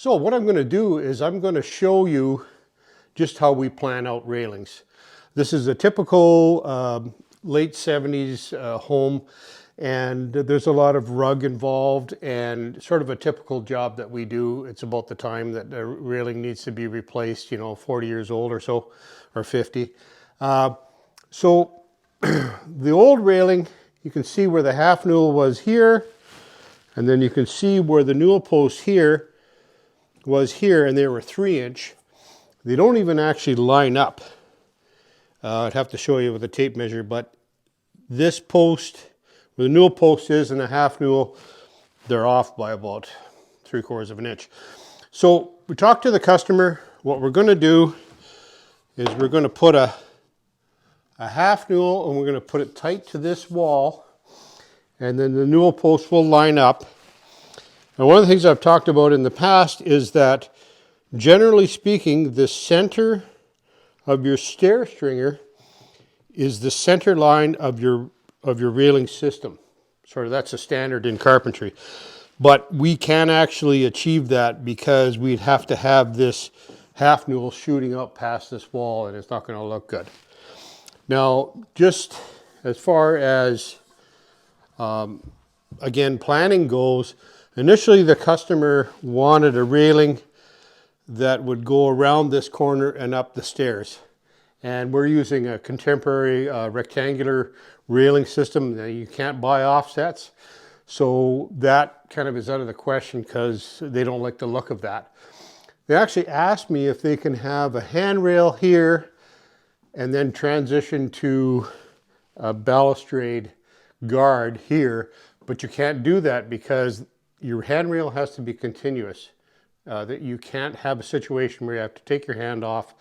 So what I'm going to do is I'm going to show you just how we plan out railings. This is a typical late 70s home, and there's a lot of rug involved and sort of a typical job that we do. It's about the time that the railing needs to be replaced, you know, 40 years old or so, or 50. So the old railing, you can see where the half newel was here, and then you can see where the newel post here was here, and they were 3-inch. They don't even actually line up. I'd have to show you with a tape measure, but this post, where the newel post is and the half newel, they're off by about 3/4 of an inch. So we talked to the customer. What we're going to do is we're going to put a half newel, and we're going to put it tight to this wall, and then the newel post will line up. And one of the things I've talked about in the past is that, generally speaking, the center of your stair stringer is the center line of your railing system. Sort of, that's a standard in carpentry. But we can actually achieve that because we'd have to have this half newel shooting up past this wall, and it's not going to look good. Now, just as far as, again, planning goes, initially the customer wanted a railing that would go around this corner and up the stairs. And we're using a contemporary rectangular railing system. Now, you can't buy offsets, so that kind of is out of the question because they don't like the look of that. They actually asked me if they can have a handrail here and then transition to a balustrade guard here, but you can't do that because your handrail has to be continuous. That you can't have a situation where you have to take your hand off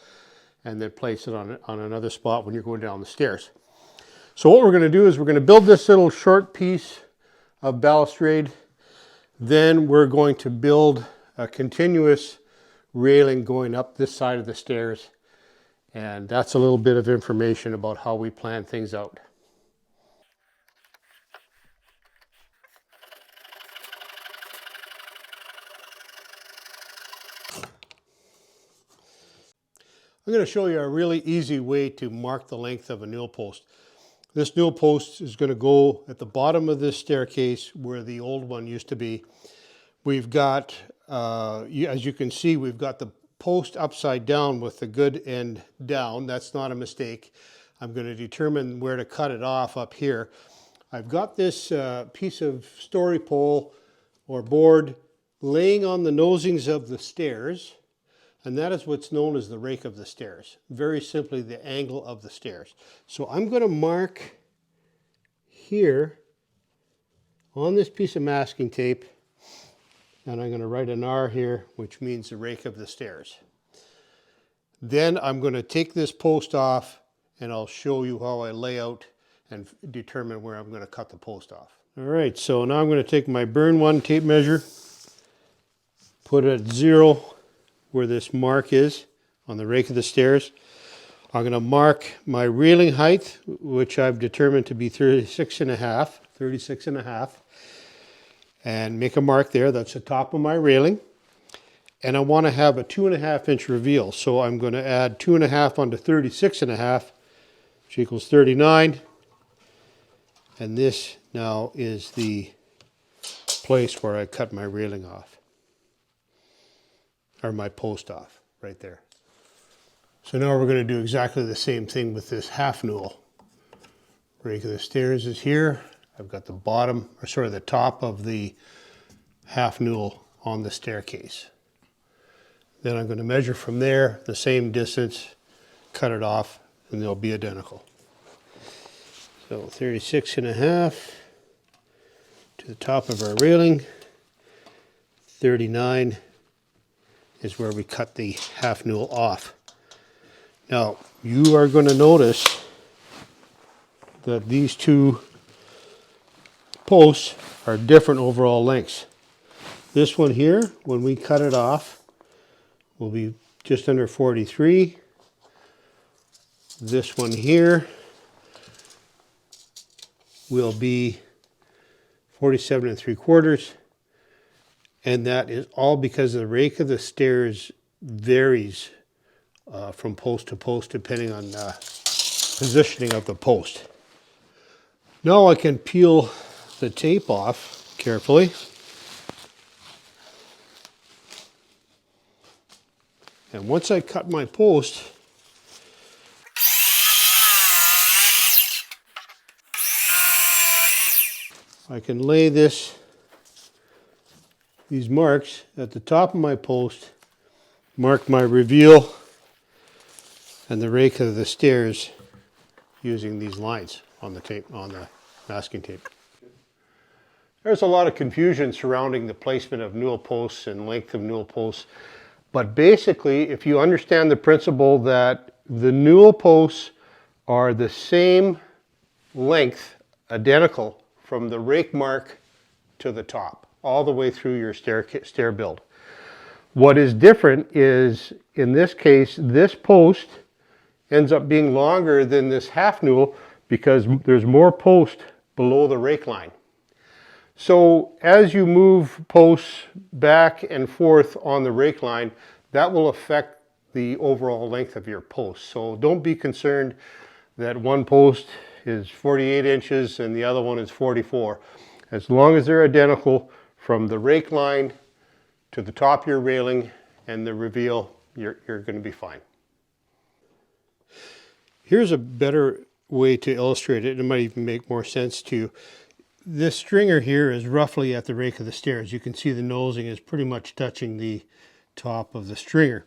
and then place it on another spot when you're going down the stairs. So what we're going to do is we're going to build this little short piece of balustrade. Then we're going to build a continuous railing going up this side of the stairs. And that's a little bit of information about how we plan things out. I'm going to show you a really easy way to mark the length of a newel post. This newel post is going to go at the bottom of this staircase where the old one used to be. We've got, as you can see, we've got the post upside down with the good end down. That's not a mistake. I'm going to determine where to cut it off up here. I've got this piece of story pole or board laying on the nosings of the stairs. And that is what's known as the rake of the stairs. Very simply, the angle of the stairs. So I'm going to mark here on this piece of masking tape, and I'm going to write an R here, which means the rake of the stairs. Then I'm going to take this post off, and I'll show you how I lay out and determine where I'm going to cut the post off. All right, so now I'm going to take my burn one tape measure, put it at 0, where this mark is on the rake of the stairs. I'm going to mark my railing height, which I've determined to be 36 and a half, and make a mark there. That's the top of my railing. And I want to have a 2.5 inch reveal. So I'm going to add 2.5 onto 36 and a half, which equals 39. And this now is the place where I cut my railing off, or my post off, right there. So now we're going to do exactly the same thing with this half newel. Rake of the stairs is here. I've got the bottom, or sort of the top of the half newel on the staircase. Then I'm going to measure from there the same distance, cut it off, and they'll be identical. So 36 and a half to the top of our railing, 39 is where we cut the half newel off. Now, you are going to notice that these two posts are different overall lengths. This one here, when we cut it off, will be just under 43. This one here will be 47 3/4. And that is all because the rake of the stairs varies from post to post depending on the positioning of the post. Now I can peel the tape off carefully. And once I cut my post, I can lay these marks at the top of my post, mark my reveal and the rake of the stairs using these lines on the tape, on the masking tape. There's a lot of confusion surrounding the placement of newel posts and length of newel posts. But basically, if you understand the principle that the newel posts are the same length, identical, from the rake mark to the top, all the way through your stair build. What is different is, in this case, this post ends up being longer than this half newel because there's more post below the rake line. So as you move posts back and forth on the rake line, that will affect the overall length of your post. So don't be concerned that one post is 48 inches and the other one is 44. As long as they're identical from the rake line to the top of your railing and the reveal, you're going to be fine. Here's a better way to illustrate it. It might even make more sense to you. This stringer here is roughly at the rake of the stairs. You can see the nosing is pretty much touching the top of the stringer.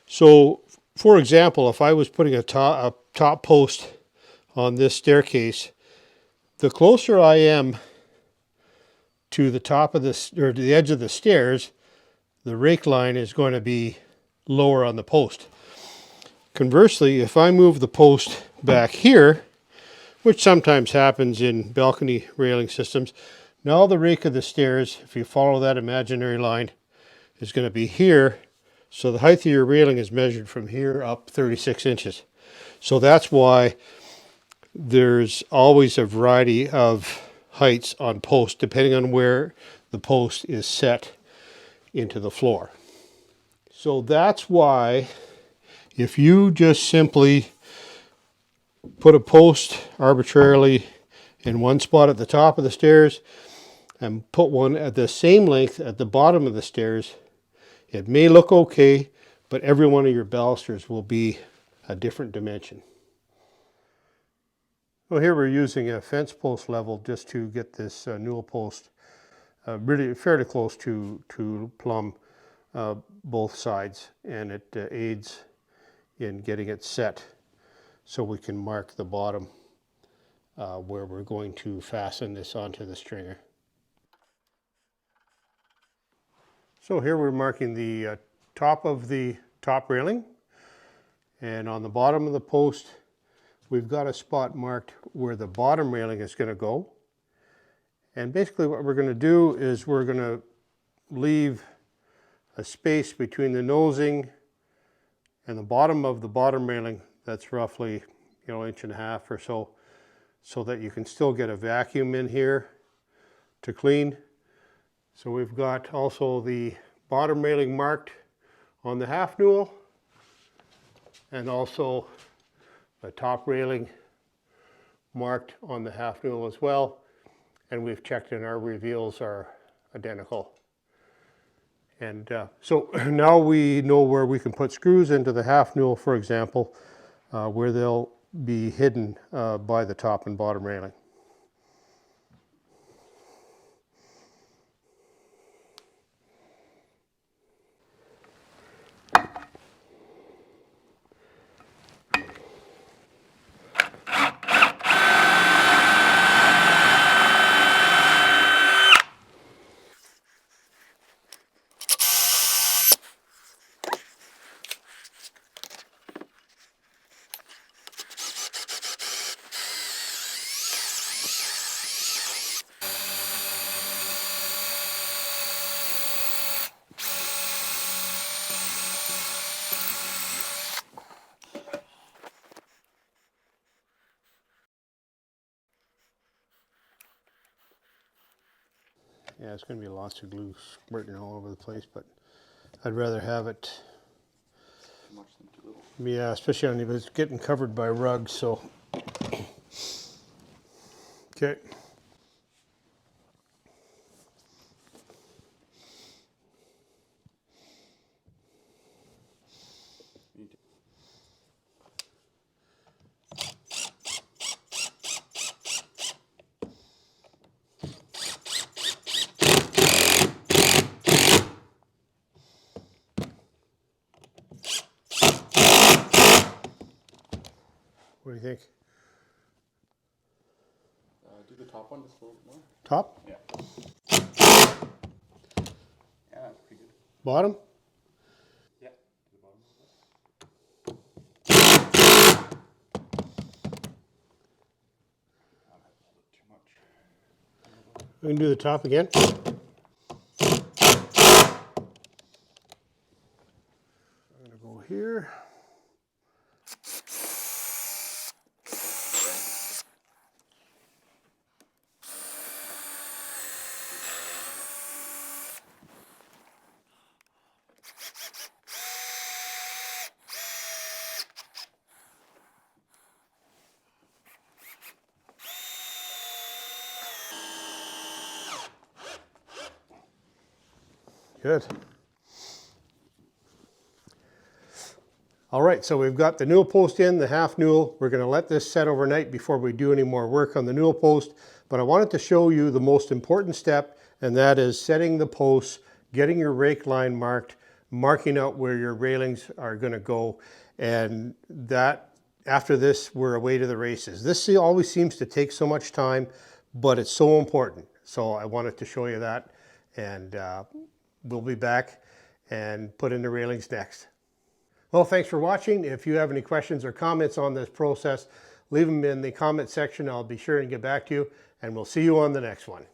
So, for example, if I was putting a top post on this staircase, the closer I am to the top of this, or to the edge of the stairs, the rake line is going to be lower on the post. Conversely, if I move the post back here, which sometimes happens in balcony railing systems, now the rake of the stairs, if you follow that imaginary line, is going to be here. So the height of your railing is measured from here up 36 inches. So that's why there's always a variety of heights on posts depending on where the post is set into the floor. So that's why if you just simply put a post arbitrarily in one spot at the top of the stairs and put one at the same length at the bottom of the stairs, it may look okay, but every one of your balusters will be a different dimension. Well, here we're using a fence post level just to get this newel post really fairly close to plumb both sides, and it aids in getting it set so we can mark the bottom where we're going to fasten this onto the stringer. So here we're marking the top of the top railing, and on the bottom of the post we've got a spot marked where the bottom railing is going to go. And basically what we're going to do is we're going to leave a space between the nosing and the bottom of the bottom railing that's roughly, inch and a half or so, so that you can still get a vacuum in here to clean. So we've got also the bottom railing marked on the half newel, and also the top railing marked on the half newel as well. And we've checked and our reveals are identical. And so now we know where we can put screws into the half newel, for example, where they'll be hidden by the top and bottom railing. Yeah, it's going to be lots of glue squirting all over the place, but I'd rather have it. Too much than too little. Yeah, especially if it's getting covered by rugs, so. Okay. What do you think? Do the top one just a little bit more. Top? Yeah. Yeah, that's pretty good. Bottom? Yeah. To the bottom of it. I might hold it too much. We can do the top again. I'm going to go here. Good. All right, so we've got the newel post in, the half newel. We're going to let this set overnight before we do any more work on the newel post. But I wanted to show you the most important step, and that is setting the posts, getting your rake line marked, marking out where your railings are going to go. And that, after this, we're away to the races. This always seems to take so much time, but it's so important. So I wanted to show you that, and we'll be back and put in the railings next. Well, thanks for watching. If you have any questions or comments on this process, leave them in the comment section. I'll be sure and get back to you, and we'll see you on the next one.